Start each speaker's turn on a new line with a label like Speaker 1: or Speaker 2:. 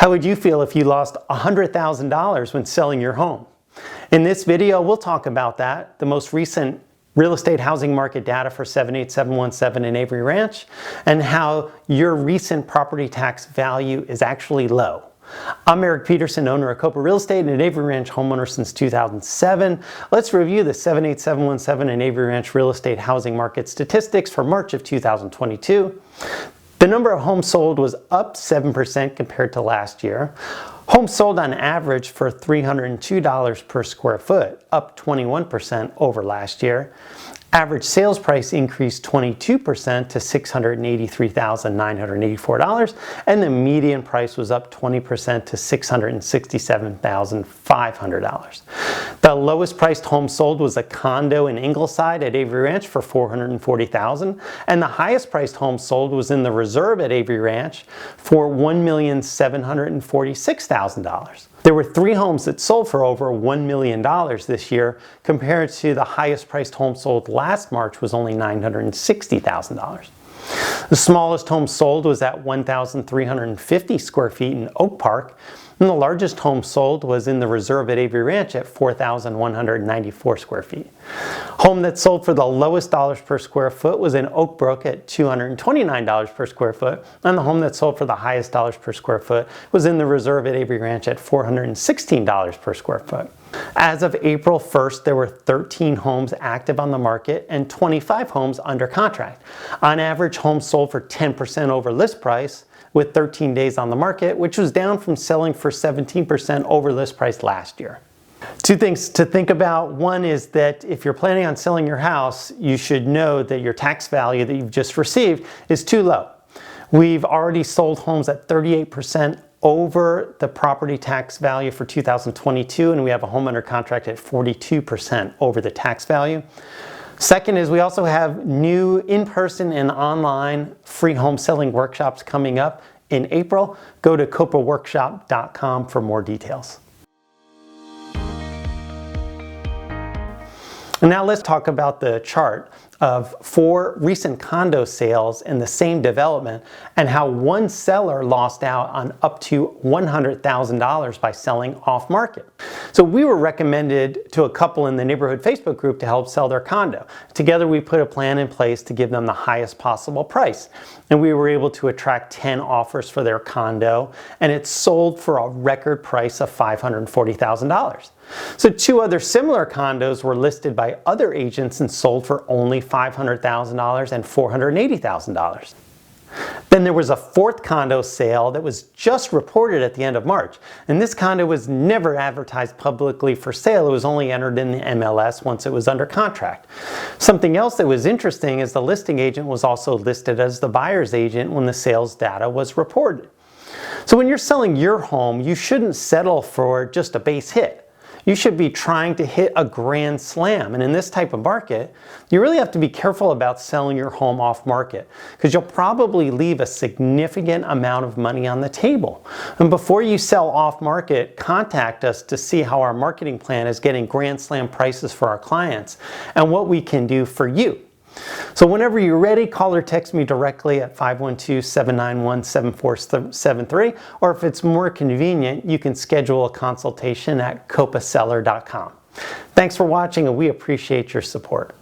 Speaker 1: How would you feel if you lost $100,000 when selling your home? In this video, we'll talk about that, the most recent real estate housing market data for 78717 in Avery Ranch, and how your recent property tax value is actually low. I'm Eric Peterson, owner of Kopa Real Estate and an Avery Ranch homeowner since 2007. Let's review the 78717 and Avery Ranch real estate housing market statistics for March of 2022. The number of homes sold was up 7% compared to last year. Homes sold on average for $302 per square foot, up 21% over last year. Average sales price increased 22% to $683,984, and the median price was up 20% to $667,500. The lowest priced home sold was a condo in Ingleside at Avery Ranch for $440,000, and the highest priced home sold was in the Reserve at Avery Ranch for $1,746,000. There were 3 homes that sold for over $1 million this year, compared to the highest priced home sold last March was only $960,000. The smallest home sold was at 1,350 square feet in Oak Park, and the largest home sold was in the Reserve at Avery Ranch at 4,194 square feet. Home that sold for the lowest dollars per square foot was in Oak Brook at $229 per square foot, and the home that sold for the highest dollars per square foot was in the Reserve at Avery Ranch at $416 per square foot. As of April 1st, there were 13 homes active on the market and 25 homes under contract. On average, homes sold for 10% over list price, with 13 days on the market, which was down from selling for 17% over list price last year. 2 things to think about. One is that if you're planning on selling your house, you should know that your tax value that you've just received is too low. We've already sold homes at 38% over the property tax value for 2022, and we have a home under contract at 42% over the tax value. Second is we also have new in-person and online free home selling workshops coming up in April. Go to kopaworkshop.com for more details. And now let's talk about the chart of 4 recent condo sales in the same development and how one seller lost out on up to $100,000 by selling off market. So we were recommended to a couple in the neighborhood Facebook group to help sell their condo. Together we put a plan in place to give them the highest possible price. And we were able to attract 10 offers for their condo, and it sold for a record price of $540,000. So 2 other similar condos were listed by other agents and sold for only $500,000 and $480,000. Then there was a 4th condo sale that was just reported at the end of March. And this condo was never advertised publicly for sale. It was only entered in the MLS once it was under contract. Something else that was interesting is the listing agent was also listed as the buyer's agent when the sales data was reported. So when you're selling your home, you shouldn't settle for just a base hit. You should be trying to hit a grand slam. And in this type of market, you really have to be careful about selling your home off market, because you'll probably leave a significant amount of money on the table. And before you sell off market, contact us to see how our marketing plan is getting grand slam prices for our clients and what we can do for you. So whenever you're ready, call or text me directly at 512-791-7473, or if it's more convenient, you can schedule a consultation at kopaseller.com. Thanks for watching, and we appreciate your support.